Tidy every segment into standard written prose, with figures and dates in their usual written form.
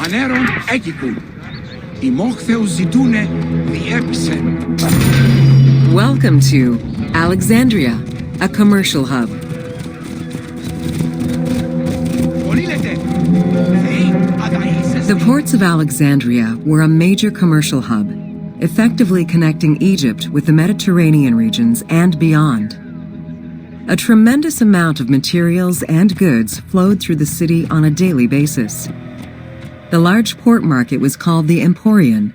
Ανέρων έκικου. Οι μόχθεους ζητούνε διέπισε. Welcome to Alexandria, a commercial hub. The ports of Alexandria were a major commercial hub, effectively connecting Egypt with the Mediterranean regions and beyond. A tremendous amount of materials and goods flowed through the city on a daily basis. The large port market was called the Emporion.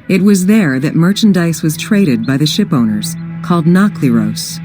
It was there that merchandise was traded by the ship owners, called nakliros.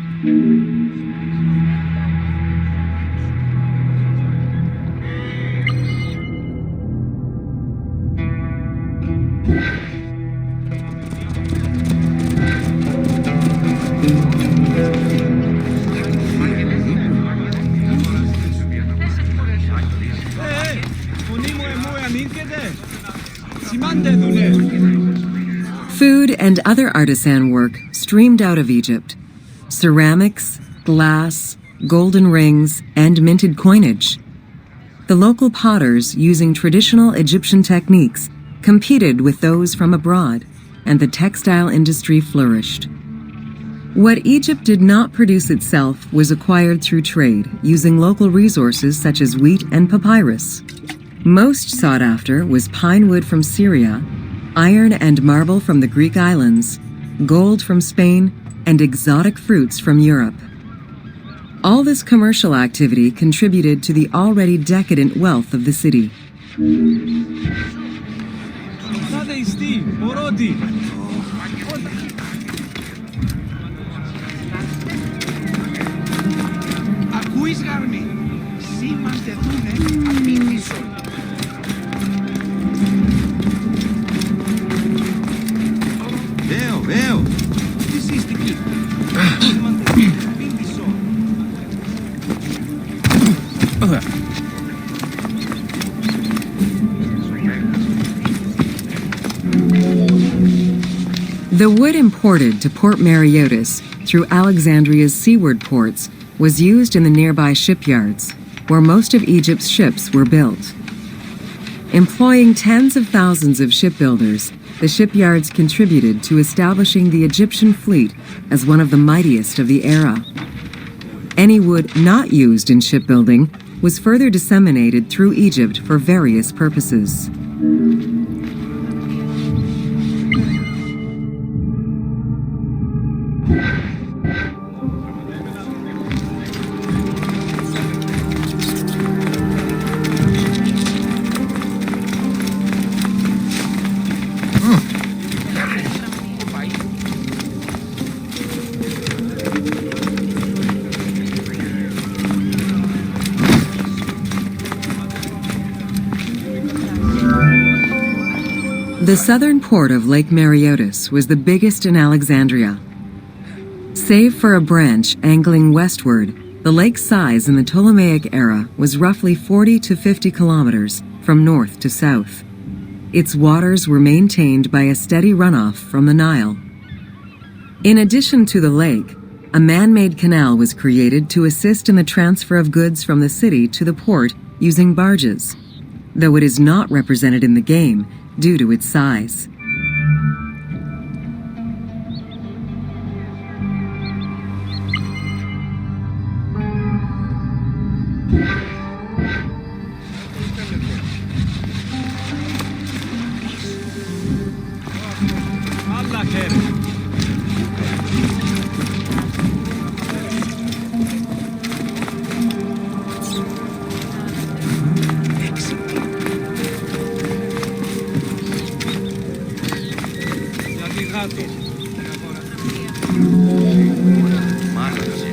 Food and other artisan work streamed out of Egypt. Ceramics, glass, golden rings, and minted coinage. The local potters, using traditional Egyptian techniques, competed with those from abroad, and the textile industry flourished. What Egypt did not produce itself was acquired through trade, using local resources such as wheat and papyrus. Most sought after was pine wood from Syria, iron and marble from the Greek islands, gold from Spain, and exotic fruits from Europe. All this commercial activity contributed to the already decadent wealth of the city. The wood imported to Port Mareotis through Alexandria's seaward ports was used in the nearby shipyards, where most of Egypt's ships were built. Employing tens of thousands of shipbuilders, the shipyards contributed to establishing the Egyptian fleet as one of the mightiest of the era. Any wood not used in shipbuilding was further disseminated through Egypt for various purposes. The southern port of Lake Mareotis was the biggest in Alexandria. Save for a branch angling westward, the lake's size in the Ptolemaic era was roughly 40 to 50 kilometers from north to south. Its waters were maintained by a steady runoff from the Nile. In addition to the lake, a man-made canal was created to assist in the transfer of goods from the city to the port using barges, though it is not represented in the game due to its size.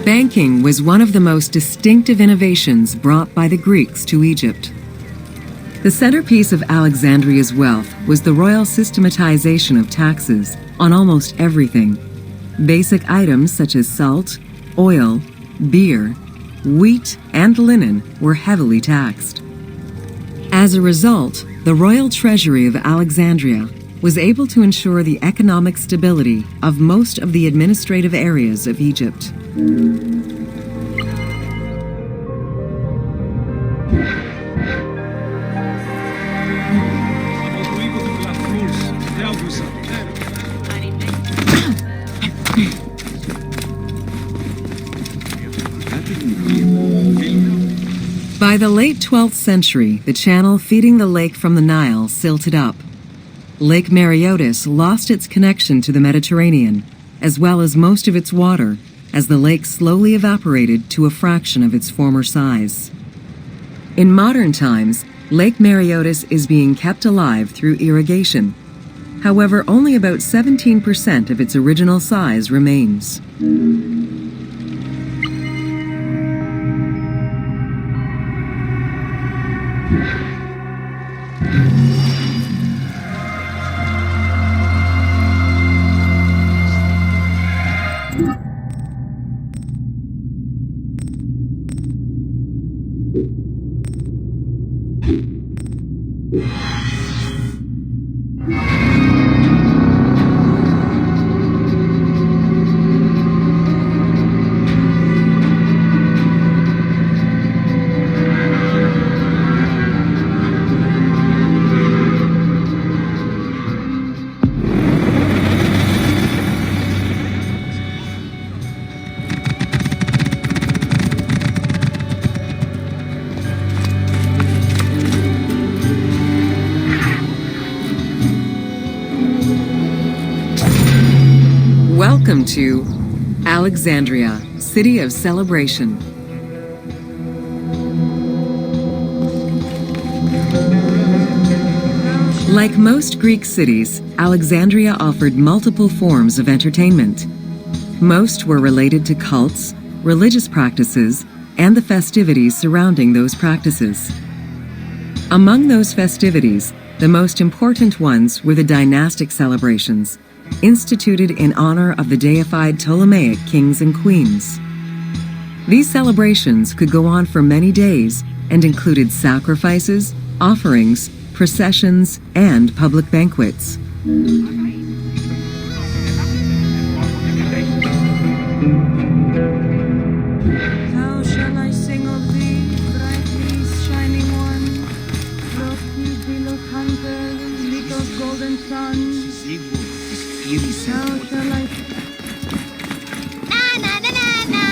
Banking was one of the most distinctive innovations brought by the Greeks to Egypt. The centerpiece of Alexandria's wealth was the royal systematization of taxes on almost everything. Basic items such as salt, oil, beer, wheat, and linen were heavily taxed. As a result, the royal treasury of Alexandria was able to ensure the economic stability of most of the administrative areas of Egypt. the late 12th century, the channel feeding the lake from the Nile silted up. Lake Mareotis lost its connection to the Mediterranean, as well as most of its water, as the lake slowly evaporated to a fraction of its former size. In modern times, Lake Mareotis is being kept alive through irrigation. However, only about 17% of its original size remains. Welcome to Alexandria, City of Celebration. Like most Greek cities, Alexandria offered multiple forms of entertainment. Most were related to cults, religious practices, and the festivities surrounding those practices. Among those festivities, the most important ones were the dynastic celebrations, instituted in honor of the deified Ptolemaic kings and queens. These celebrations could go on for many days and included sacrifices, offerings, processions, and public banquets. How shall I sing of thee, brightly shining one? Lofty below hunter, little golden sun. How shall I... Na na na na na,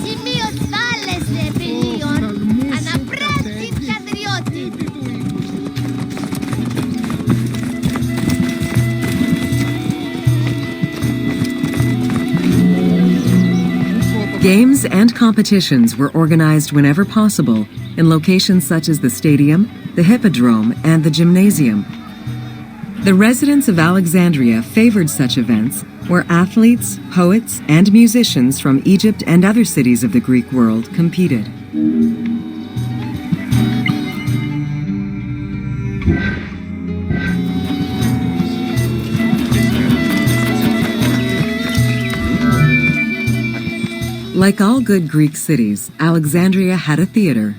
Simios Valles de Pilion, Anaprati Cadrioti. Games and competitions were organized whenever possible in locations such as the stadium, the hippodrome, and the gymnasium. The residents of Alexandria favored such events where athletes, poets, and musicians from Egypt and other cities of the Greek world competed. Like all good Greek cities, Alexandria had a theater.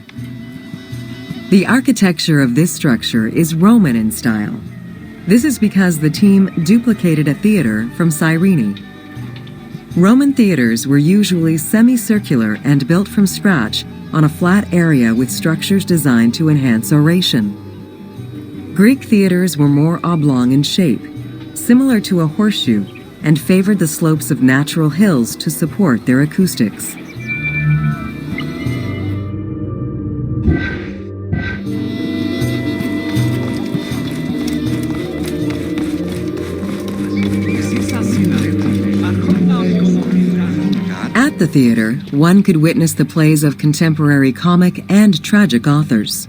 The architecture of this structure is Roman in style. This is because the team duplicated a theater from Cyrene. Roman theaters were usually semicircular and built from scratch on a flat area with structures designed to enhance oration. Greek theaters were more oblong in shape, similar to a horseshoe, and favored the slopes of natural hills to support their acoustics. At the theater, one could witness the plays of contemporary comic and tragic authors.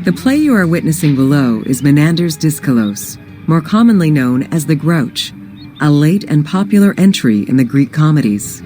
The play you are witnessing below is Menander's Dyskalos, more commonly known as the Grouch, a late and popular entry in the Greek comedies.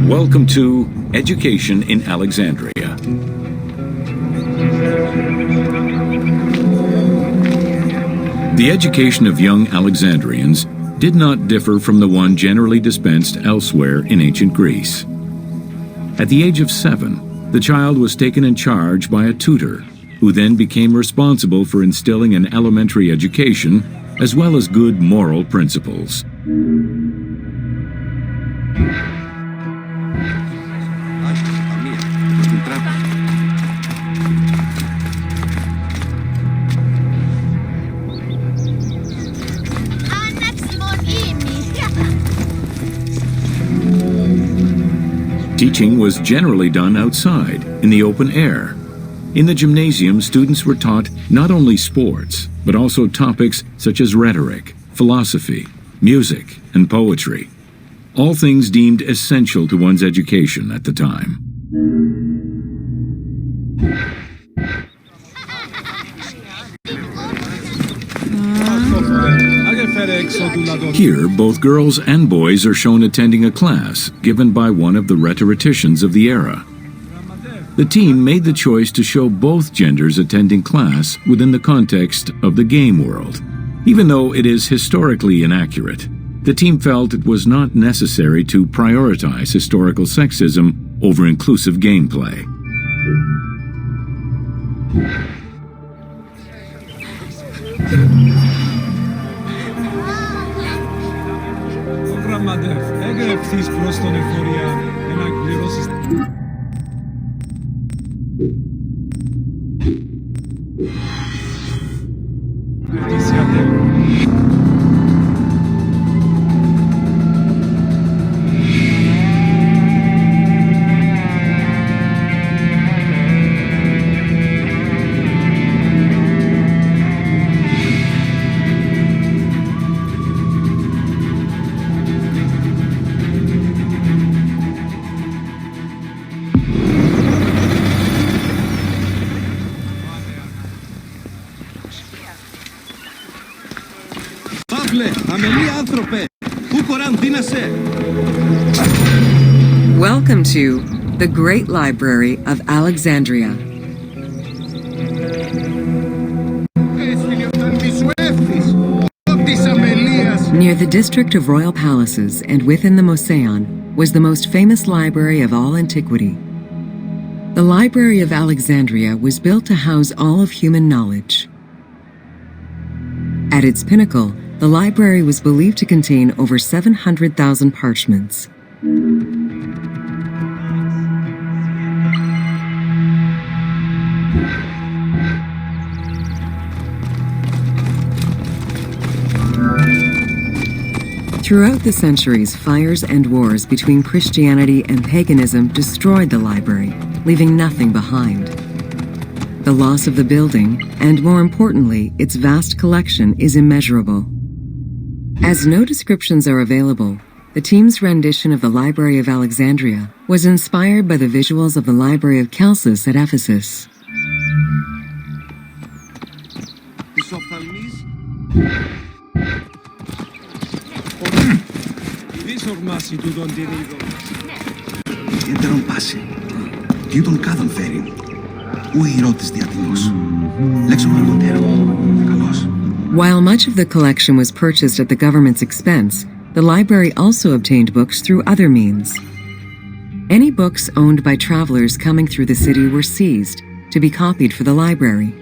Welcome to Education in Alexandria. The education of young Alexandrians did not differ from the one generally dispensed elsewhere in ancient Greece. At the age of 7, the child was taken in charge by a tutor, who then became responsible for instilling an elementary education as well as good moral principles. Teaching was generally done outside, in the open air. In the gymnasium, students were taught not only sports, but also topics such as rhetoric, philosophy, music, and poetry. All things deemed essential to one's education at the time. Here, both girls and boys are shown attending a class given by one of the rhetoricians of the era. The team made the choice to show both genders attending class within the context of the game world. Even though it is historically inaccurate, the team felt it was not necessary to prioritize historical sexism over inclusive gameplay. Welcome to the Great Library of Alexandria. Near the district of royal palaces and within the Moseon was the most famous library of all antiquity. The Library of Alexandria was built to house all of human knowledge. At its pinnacle, the library was believed to contain over 700,000 parchments. Throughout the centuries, fires and wars between Christianity and paganism destroyed the library, leaving nothing behind. The loss of the building, and more importantly, its vast collection, is immeasurable. As no descriptions are available, the team's rendition of the Library of Alexandria was inspired by the visuals of the Library of Chalcis at Ephesus. While much of the collection was purchased at the government's expense, the library also obtained books through other means. Any books owned by travelers coming through the city were seized to be copied for the library.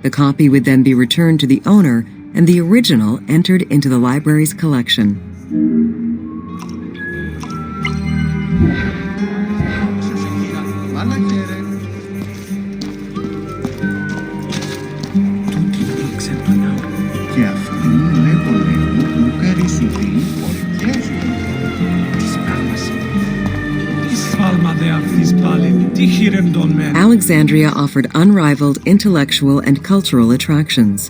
The copy would then be returned to the owner, and the original entered into the library's collection. Alexandria offered unrivaled intellectual and cultural attractions.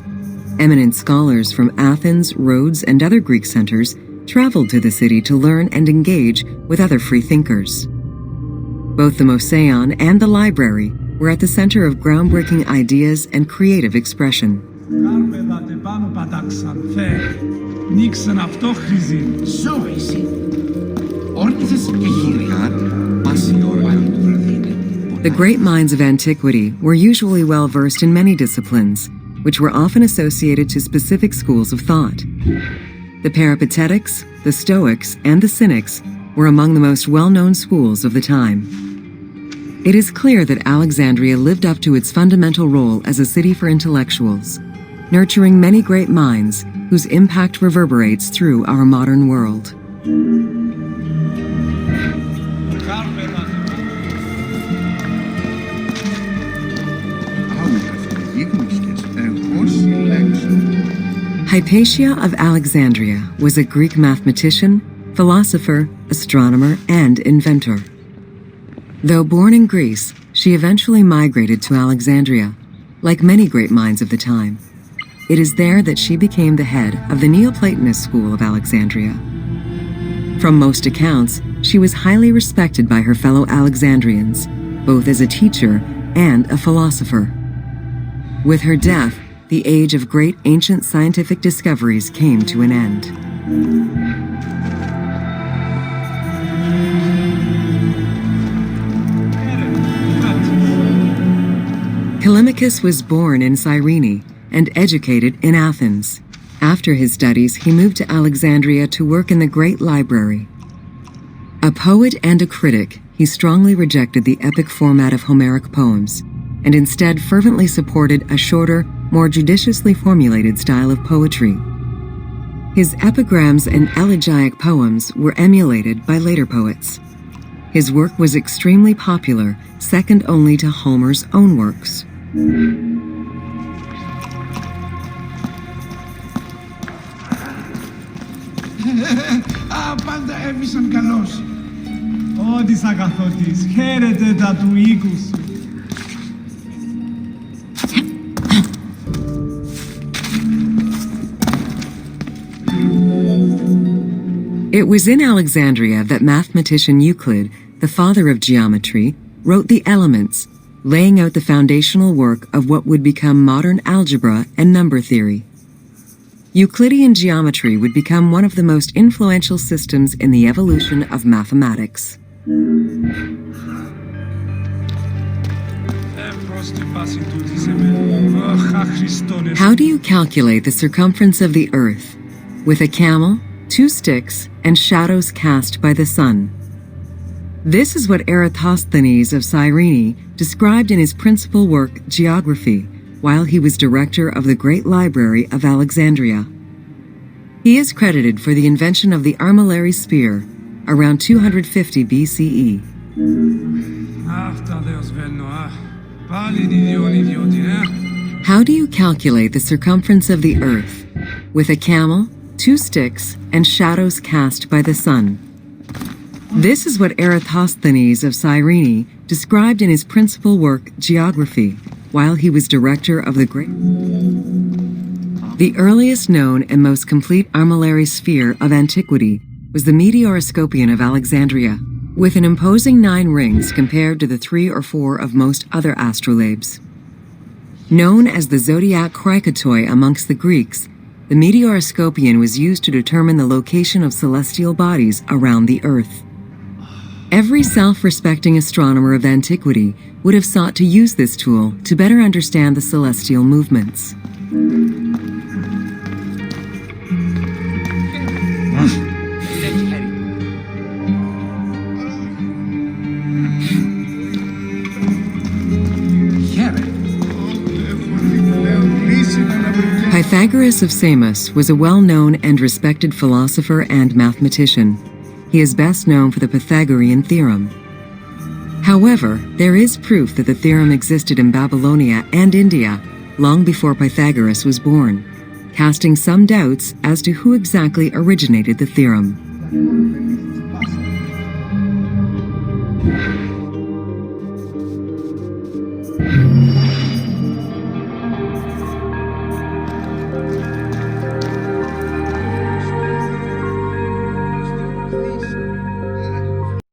Eminent scholars from Athens, Rhodes, and other Greek centers traveled to the city to learn and engage with other free thinkers. Both the Moseon and the library were at the center of groundbreaking ideas and creative expression. The great minds of antiquity were usually well versed in many disciplines, which were often associated to specific schools of thought. The Peripatetics, the Stoics, and the Cynics were among the most well-known schools of the time. It is clear that Alexandria lived up to its fundamental role as a city for intellectuals, nurturing many great minds whose impact reverberates through our modern world. Hypatia of Alexandria was a Greek mathematician, philosopher, astronomer, and inventor. Though born in Greece, she eventually migrated to Alexandria, like many great minds of the time. It is there that she became the head of the Neoplatonist school of Alexandria. From most accounts, she was highly respected by her fellow Alexandrians, both as a teacher and a philosopher. With her death, the age of great ancient scientific discoveries came to an end. Callimachus was born in Cyrene and educated in Athens. After his studies, he moved to Alexandria to work in the Great Library. A poet and a critic, he strongly rejected the epic format of Homeric poems and instead fervently supported a shorter, more judiciously formulated style of poetry. His epigrams and elegiac poems were emulated by later poets. His work was extremely popular, second only to Homer's own works. Πάντα έβησαν καλώς. Ότις αγαθότης, χαίρετε τα του οίκου σου. It was in Alexandria that mathematician Euclid, the father of geometry, wrote the Elements, laying out the foundational work of what would become modern algebra and number theory. Euclidean geometry would become one of the most influential systems in the evolution of mathematics. How do you calculate the circumference of the Earth? With a camel, 2 sticks, and shadows cast by the sun. This is what Eratosthenes of Cyrene described in his principal work, Geography, while he was director of the Great Library of Alexandria. He is credited for the invention of the armillary sphere around 250 BCE. How do you calculate the circumference of the Earth? With a camel, 2 sticks, and shadows cast by the sun. This is what Eratosthenes of Cyrene described in his principal work, Geography, while he was director of the Great... The earliest known and most complete armillary sphere of antiquity was the Meteoroscopion of Alexandria, with an imposing 9 rings compared to the 3 or 4 of most other astrolabes. Known as the zodiac krikatoi amongst the Greeks, the Meteoroscopion was used to determine the location of celestial bodies around the Earth. Every self-respecting astronomer of antiquity would have sought to use this tool to better understand the celestial movements. Pythagoras of Samos was a well-known and respected philosopher and mathematician. He is best known for the Pythagorean theorem. However, there is proof that the theorem existed in Babylonia and India long before Pythagoras was born, casting some doubts as to who exactly originated the theorem.